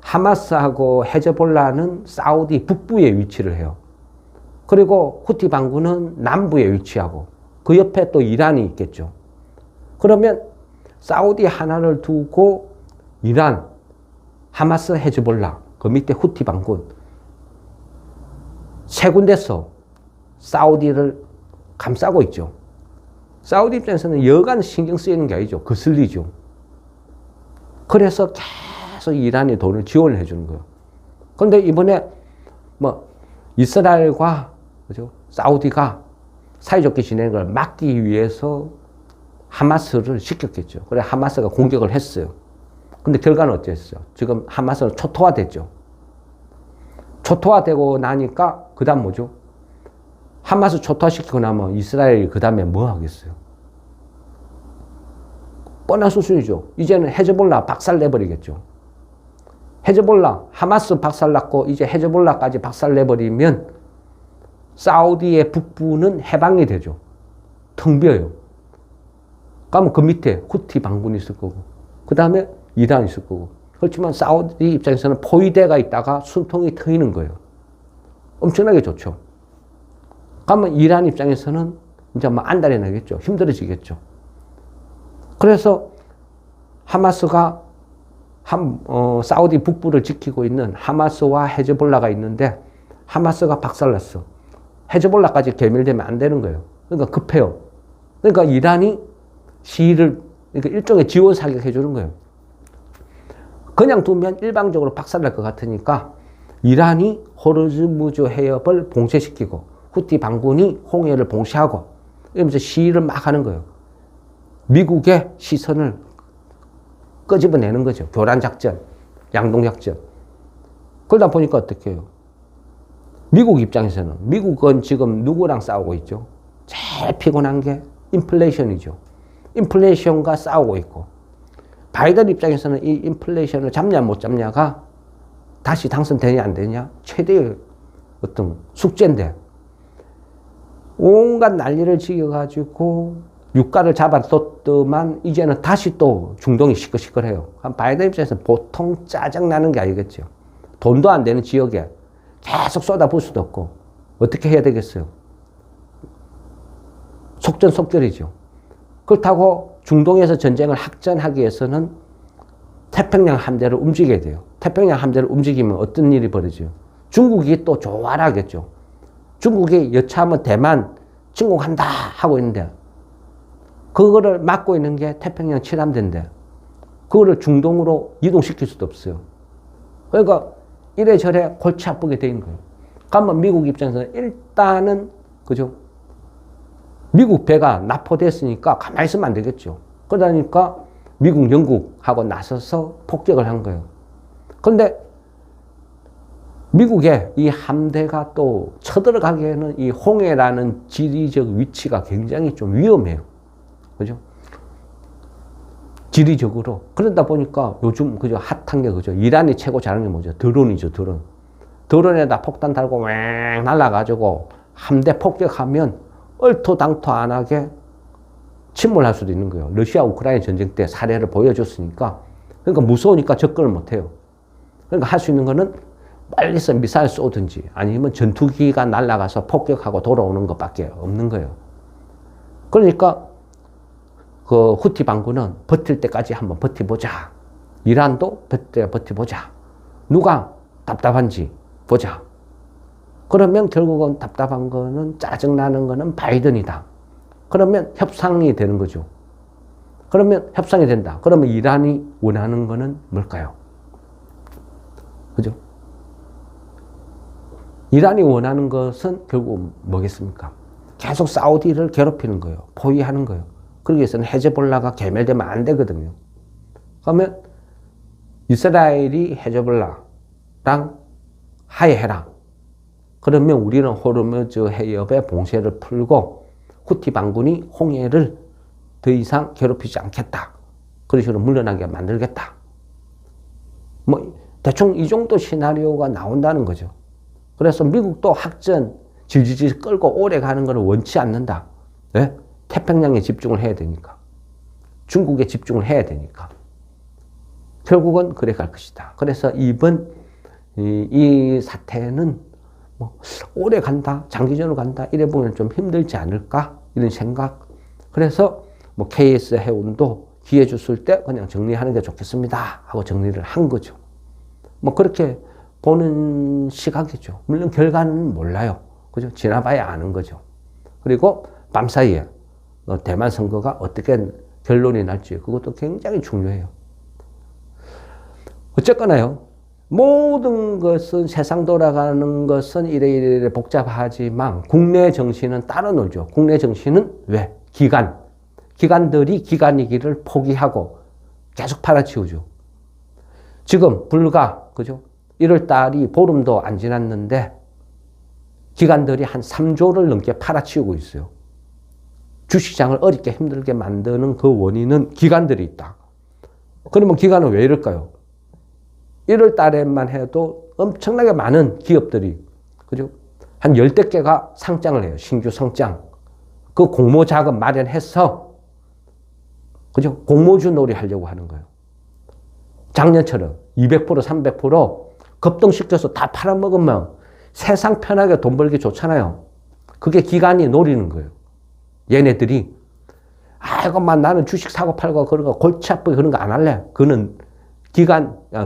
하마스하고 헤즈볼라는 사우디 북부에 위치를 해요. 그리고 후티 반군은 남부에 위치하고 그 옆에 또 이란이 있겠죠. 그러면 사우디 하나를 두고 이란, 하마스, 헤즈볼라, 그 밑에 후티 반군 세 군데서 사우디를 감싸고 있죠. 사우디 입장에서는 여간 신경 쓰이는 게 아니죠. 거슬리죠. 그래서 계속 이란이 돈을 지원을 해주는 거예요. 그런데 이번에 이스라엘과 그죠? 사우디가 사이좋게 지내는 걸 막기 위해서 하마스를 시켰겠죠. 그래 하마스가 공격을 했어요. 근데 결과는 어땠어요? 지금 하마스는 초토화됐죠. 초토화되고 나니까 그 다음 뭐죠? 하마스 초토화시키고 나면 이스라엘이 그 다음에 뭐 하겠어요? 뻔한 수순이죠. 이제는 헤즈볼라 박살내버리겠죠. 헤즈볼라, 하마스 박살났고 이제 헤즈볼라까지 박살내버리면 사우디의 북부는 해방이 되죠. 텅 비어요. 그러면 그 밑에 후티 반군이 있을 거고 그 다음에 이란이 있을 거고. 그렇지만 사우디 입장에서는 포위대가 있다가 숨통이 트이는 거예요. 엄청나게 좋죠. 그러면 이란 입장에서는 이제 안달이 나겠죠. 힘들어지겠죠. 그래서 하마스가 사우디 북부를 지키고 있는 하마스와 헤즈볼라가 있는데 하마스가 박살났어. 헤즈볼라까지 개멸되면 안 되는 거예요. 그러니까 급해요. 그러니까 이란이 시위를 그러니까 일종의 지원 사격해 주는 거예요. 그냥 두면 일방적으로 박살날 것 같으니까 이란이 호르무즈 해협을 봉쇄시키고 후티 반군이 홍해를 봉쇄하고 이러면서 시위를 막 하는 거예요. 미국의 시선을 끄집어내는 거죠. 교란작전, 양동작전. 그러다 보니까 어떻게 해요? 미국 입장에서는 미국은 지금 누구랑 싸우고 있죠? 제일 피곤한 게 인플레이션이죠. 인플레이션과 싸우고 있고 바이든 입장에서는 이 인플레이션을 잡냐 못 잡냐가 다시 당선되냐 안 되냐 최대의 어떤 숙제인데 온갖 난리를 지어가지고 유가를 잡아뒀더만 이제는 다시 또 중동이 시끌시끌해요. 바이든 입장에서 보통 짜증나는 게 아니겠죠. 돈도 안 되는 지역에 계속 쏟아부을 수도 없고 어떻게 해야 되겠어요? 속전속결이죠. 그렇다고 중동에서 전쟁을 확전하기 위해서는 태평양 함대를 움직여야 돼요. 태평양 함대를 움직이면 어떤 일이 벌어져요? 중국이 또 좋아하겠죠. 중국이 여차하면 대만 침공한다 하고 있는데 그거를 막고 있는 게 태평양 칠함대인데 그거를 중동으로 이동시킬 수도 없어요. 그러니까 이래저래 골치 아프게 돼 있는 거예요. 그러면 미국 입장에서는 일단은 그죠? 미국 배가 납포됐으니까 가만히 있으면 안 되겠죠. 그러니까 미국, 영국하고 나서서 폭격을 한 거예요. 그런데 미국의 이 함대가 또 쳐들어가기에는 이 홍해라는 지리적 위치가 굉장히 좀 위험해요. 그죠? 지리적으로. 그러다 보니까 요즘 그죠? 핫한 게 그죠? 이란이 최고 잘하는 게 뭐죠? 드론이죠, 드론. 드론에다 폭탄 달고 왱 날라가지고 함대 폭격하면 얼토당토 안 하게 침몰할 수도 있는 거예요. 러시아 우크라이나 전쟁 때 사례를 보여줬으니까. 그러니까 무서우니까 접근을 못 해요. 그러니까 할 수 있는 거는 빨리서 미사일 쏘든지 아니면 전투기가 날아가서 폭격하고 돌아오는 것밖에 없는 거예요. 그러니까 그 후티 반군은 버틸 때까지 한번 버텨보자. 이란도 버틸 때 버텨보자. 누가 답답한지 보자. 그러면 결국은 답답한 거는 짜증나는 거는 바이든이다. 그러면 협상이 되는 거죠. 그러면 협상이 된다. 그러면 이란이 원하는 거는 뭘까요? 그죠? 이란이 원하는 것은 결국 뭐겠습니까? 계속 사우디를 괴롭히는 거예요. 포위하는 거예요. 그러기 위해서는 헤즈볼라가 괴멸되면 안 되거든요. 그러면 이스라엘이 헤즈볼라랑 하해해라. 그러면 우리는 호르무즈 해협의 봉쇄를 풀고 후티 반군이 홍해를 더 이상 괴롭히지 않겠다. 그런 식으로 물러나게 만들겠다. 뭐 대충 이 정도 시나리오가 나온다는 거죠. 그래서 미국도 확전 질질질 끌고 오래 가는 것을 원치 않는다. 네? 태평양에 집중을 해야 되니까. 중국에 집중을 해야 되니까. 결국은 그래 갈 것이다. 그래서 이번 이 사태는 뭐 오래 간다, 장기전으로 간다, 이래 보면 좀 힘들지 않을까? 이런 생각. 그래서 뭐 KS 해운도 기회 줬을 때 그냥 정리하는 게 좋겠습니다. 하고 정리를 한 거죠. 뭐 그렇게 보는 시각이죠. 물론 결과는 몰라요. 그죠? 지나봐야 아는 거죠. 그리고 밤사이에 대만 선거가 어떻게 결론이 날지 그것도 굉장히 중요해요. 어쨌거나요. 모든 것은 세상 돌아가는 것은 이래 복잡하지만 국내 정신은 따로 놀죠. 국내 정신은 왜? 기관들이 기관이기를 포기하고 계속 팔아치우죠. 지금 불과 그죠? 1월 달이 보름도 안 지났는데 기관들이 한 3조를 넘게 팔아치우고 있어요. 주식시장을 어렵게 힘들게 만드는 그 원인은 기관들이 있다. 그러면 기관은 왜 이럴까요? 1월 달에만 해도 엄청나게 많은 기업들이, 그죠? 한 10대 개가 상장을 해요. 신규 상장. 그 공모 자금 마련해서, 그죠? 공모주 놀이 하려고 하는 거예요. 작년처럼 200%, 300% 급등시켜서 다 팔아먹으면 세상 편하게 돈 벌기 좋잖아요. 그게 기관이 노리는 거예요. 얘네들이, 이것만 나는 주식 사고 팔고 그런 거 골치 아프게 그런 거 안 할래. 그거는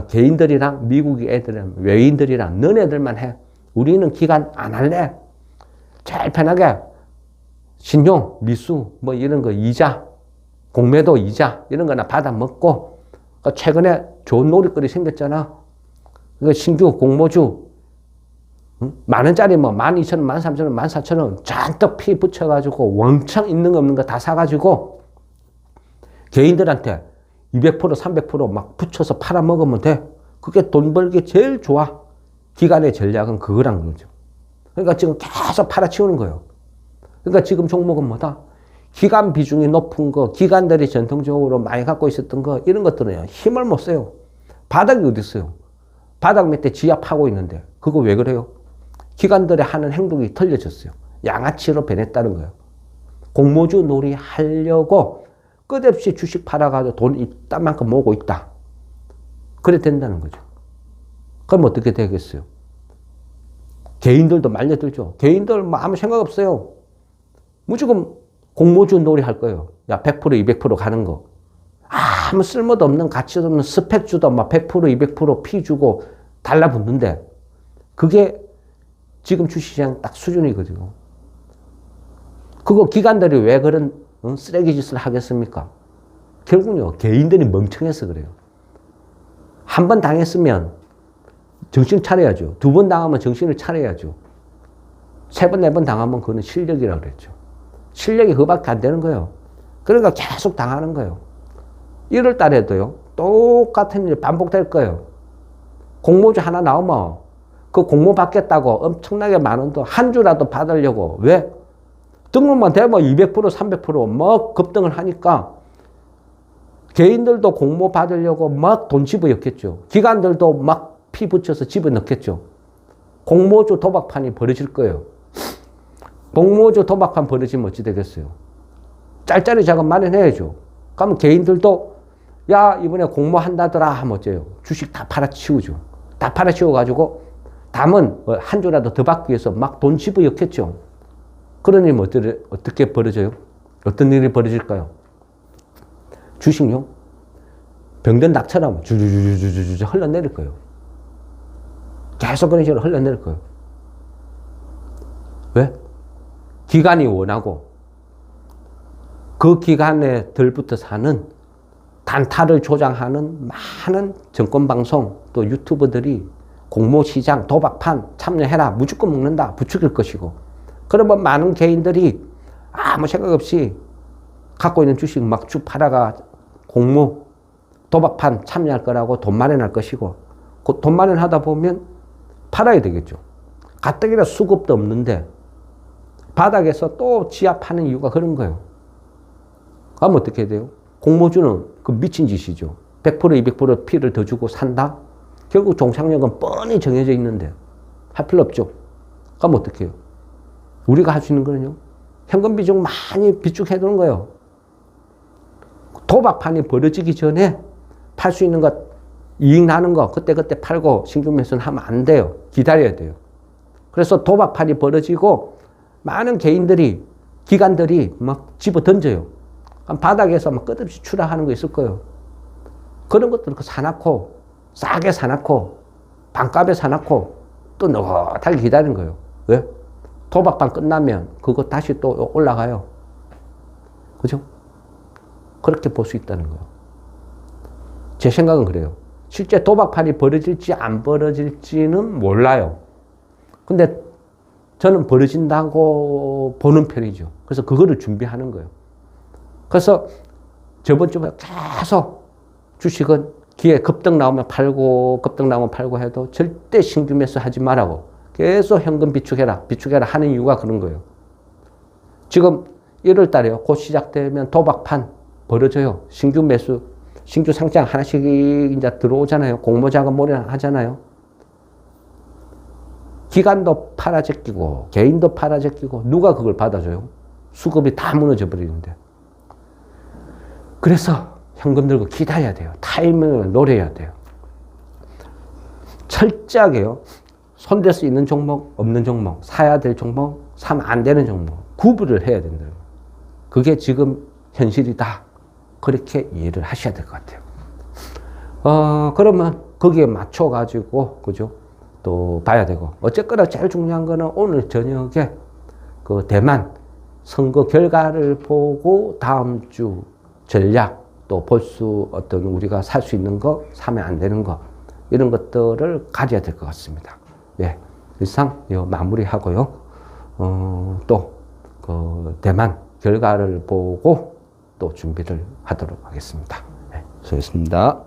개인들이랑 미국 애들이랑 외인들이랑 너네들만 해. 우리는 기관 안 할래. 제일 편하게 신용, 미수, 뭐 이런 거 이자, 공매도 이자 이런 거나 받아 먹고 최근에 좋은 놀이거리 생겼잖아. 신규 공모주 10,000원짜리 뭐 12,000원, 13,000원, 14,000원 잔뜩 피 붙여가지고 왕창 있는 거 없는 거 다 사가지고 개인들한테 200%, 300%막 붙여서 팔아먹으면 돼. 그게 돈 벌기 제일 좋아. 기관의 전략은 그거란 거죠. 그러니까 지금 계속 팔아치우는 거예요. 그러니까 지금 종목은 뭐다? 기관 비중이 높은 거, 기관들이 전통적으로 많이 갖고 있었던 거, 이런 것들은 힘을 못 써요. 바닥이 어디 있어요? 바닥 밑에 지하 파고 있는데, 그거 왜 그래요? 기관들이 하는 행동이 틀려졌어요. 양아치로 변했다는 거예요. 공모주 놀이 하려고 끝없이 주식 팔아가지고 돈 이딴만큼 모으고 있다. 그래 된다는 거죠. 그럼 어떻게 되겠어요? 개인들도 말려들죠. 개인들 뭐 아무 생각 없어요. 무조건 공모주 놀이 할 거예요. 야, 100%, 200% 가는 거. 아무 쓸모도 없는 가치도 없는 스펙주도 막 100%, 200% 피 주고 달라붙는데 그게 지금 주식시장 딱 수준이거든요. 그거 기관들이 왜 그런 쓰레기 짓을 하겠습니까? 결국은요, 개인들이 멍청해서 그래요. 한 번 당했으면 정신 차려야죠. 두 번 당하면 정신을 차려야죠. 세 번, 네 번 당하면 그거는 실력이라고 그랬죠. 실력이 그밖에 안 되는 거예요. 그러니까 계속 당하는 거예요. 1월 달에도요, 똑같은 일이 반복될 거예요. 공모주 하나 나오면 그 공모 받겠다고 엄청나게 많은 돈 한 주라도 받으려고. 왜? 등록만 되면 200%, 300% 막 급등을 하니까 개인들도 공모 받으려고 막 돈 집어넣겠죠. 기관들도 막 피 붙여서 집어넣겠죠. 공모주 도박판이 벌어질 거예요. 공모주 도박판 벌어지면 어찌 되겠어요? 짤짤이 자금 마련해야죠. 그러면 개인들도 야 이번에 공모한다더라 하면 어째요? 주식 다 팔아치우죠. 다 팔아치워가지고 담은 한 주라도 더 받기 위해서 막 돈 집어넣겠죠. 그러니 뭐 어떻게 벌어져요? 어떤 일이 벌어질까요? 주식요? 병든 닭처럼 주주주주주주 흘러내릴 거예요. 계속 그런 식으로 흘러내릴 거예요. 왜? 기관이 원하고 그 기관에 들부터 사는 단타를 조장하는 많은 정권방송 또 유튜버들이 공모시장 도박판 참여해라 무조건 먹는다 부추길 것이고 그러면 많은 개인들이 아무 생각 없이 갖고 있는 주식 막 쭉 팔아가 공모 도박판 참여할 거라고 돈 마련할 것이고 그 돈 마련하다 보면 팔아야 되겠죠. 가뜩이나 수급도 없는데 바닥에서 또 지압하는 이유가 그런 거예요. 그럼 어떻게 해야 돼요? 공모주는 그 미친 짓이죠. 100%, 200% 피를 더 주고 산다? 결국 종착역은 뻔히 정해져 있는데 할 필요 없죠. 그럼 어떻게 해요? 우리가 할 수 있는 거는요. 현금 비중 많이 비축해 두는 거예요. 도박판이 벌어지기 전에 팔 수 있는 것 이익 나는 거 그때그때 팔고 신규 매수는 하면 안 돼요. 기다려야 돼요. 그래서 도박판이 벌어지고 많은 개인들이 기관들이 막 집어 던져요. 바닥에서 막 끝없이 추락하는 거 있을 거예요. 그런 것들 사놓고 싸게 사놓고 반값에 사놓고 또 노릇하게 기다리는 거예요. 왜? 도박판 끝나면 그거 다시 또 올라가요. 그죠? 그렇게 볼 수 있다는 거예요. 제 생각은 그래요. 실제 도박판이 벌어질지 안 벌어질지는 몰라요. 근데 저는 벌어진다고 보는 편이죠. 그래서 그거를 준비하는 거예요. 그래서 저번 주에 계속 주식은 기회 급등 나오면 팔고 급등 나오면 팔고 해도 절대 신규 매수 하지 말라고 계속 현금 비축해라 하는 이유가 그런 거예요. 지금 1월 달에요. 곧 시작되면 도박판 벌어져요. 신규 매수, 신규 상장 하나씩 이제 들어오잖아요. 공모자금 몰아하잖아요. 기관도 팔아제끼고 개인도 팔아제끼고 누가 그걸 받아줘요? 수급이 다 무너져 버리는데. 그래서 현금 들고 기다려야 돼요. 타이밍을 노려야 돼요. 철저하게요. 손댈 수 있는 종목, 없는 종목, 사야 될 종목, 사면 안 되는 종목 구분을 해야 된다요. 그게 지금 현실이다. 그렇게 이해를 하셔야 될 것 같아요. 그러면 거기에 맞춰가지고, 그죠? 또 봐야 되고. 어쨌거나 제일 중요한 거는 오늘 저녁에 그 대만 선거 결과를 보고 다음 주 전략 또 볼 수 어떤 우리가 살 수 있는 거, 사면 안 되는 거, 이런 것들을 가져야 될 것 같습니다. 예. 이상 마무리하고요. 또 그 대만 결과를 보고 또 준비를 하도록 하겠습니다. 네, 수고했습니다.